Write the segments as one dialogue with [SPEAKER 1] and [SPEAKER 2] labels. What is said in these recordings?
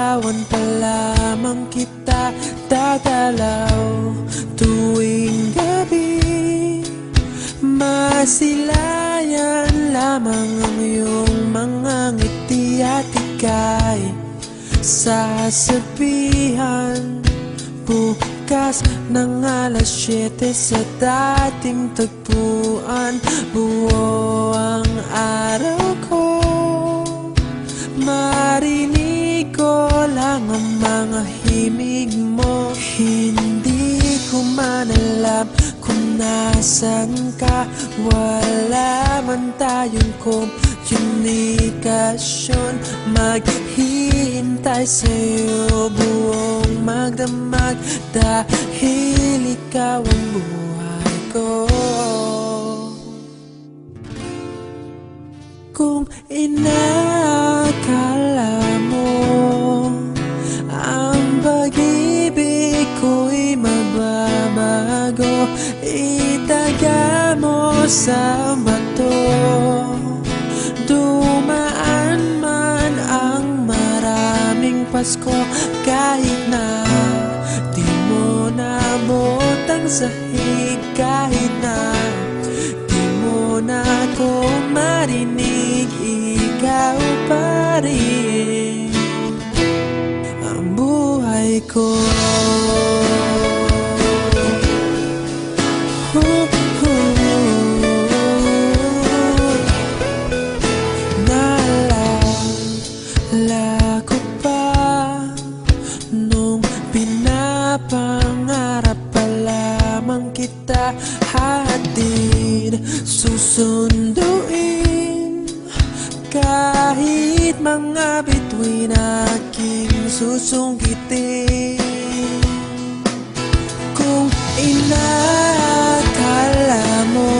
[SPEAKER 1] liligawan pa lamang kita dadalaw tuwing gabi. Masilayan lamang ang iyong mga ngiti at ika'y sasabihan bukas ng alas 7 sa dating tagpuan. Buo ang araw ko, marinig ko lang ang mga himig mo. Hindi ko man alam kung nasan ka, wala man tayong komunikasyon. Maghihintay sa'yo buong magdamag dahil ikaw ang buhay ko. Kung inakala mo ang pag-ibig ko'y magbabago, itaga mo sa bato. Dumaan man ang maraming Pasko, kahit na di mo naabot ang sahig, kahit na di mo na ako marinig, ikaw pa rin ang buhay ko. Naalala ko pa nung pinapangarap pa lamang kita, hatid susunduin kahit mga bituin aking susungkitin. Kung inakala mo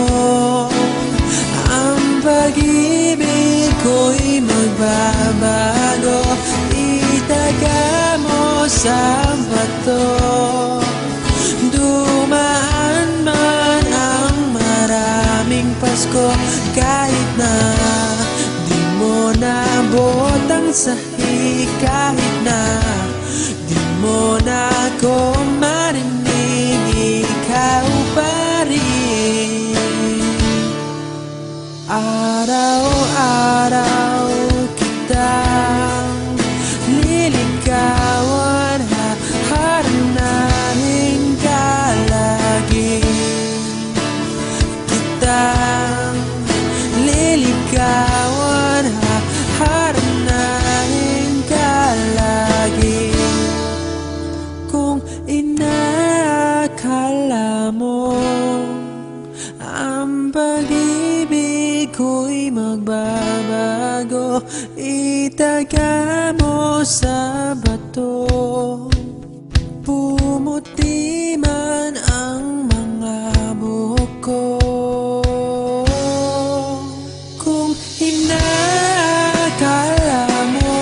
[SPEAKER 1] ang pag-ibig ko'y magbabago, itaga mo sa bato. Dumaan man ang maraming Pasko, kahit na di mo naabot ang sahig, kahit na di mo na ako marinig, ikaw pa rin. Araw-araw kitang liligawan, haharanahin ka lagi. Kitang liligawan, haharanahin ka lagi. Kung inakala mo ang pag-ibig ko'y magbabago, itaga mo sa bato. Pumuti man ang mga buhok ko. Kung inakala mo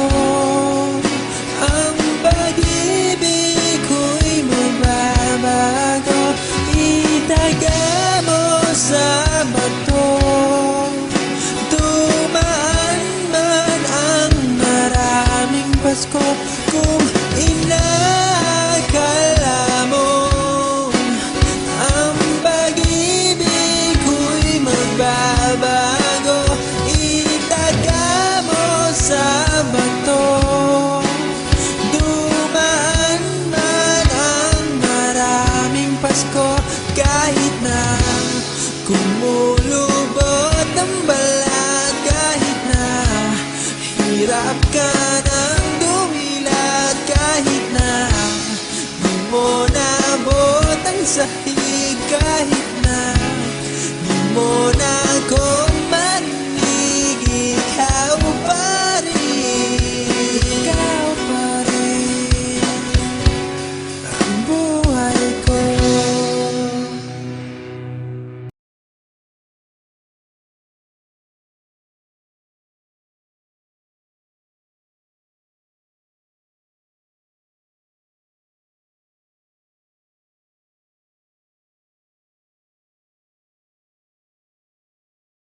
[SPEAKER 1] ang pag-ibig ko'y magbabago, itaga mo sa bato. Dumaan man ang maraming Pasko, kung inakala mo ang pag-ibig ko'y magbabago, itaga mo sa bato. Dumaan man ang maraming Pasko, kahit na kumulubot ang balat, kahit na hirap ka ng dumilat, kahit na di mo naabot ang sahig, kahit na di mo na ako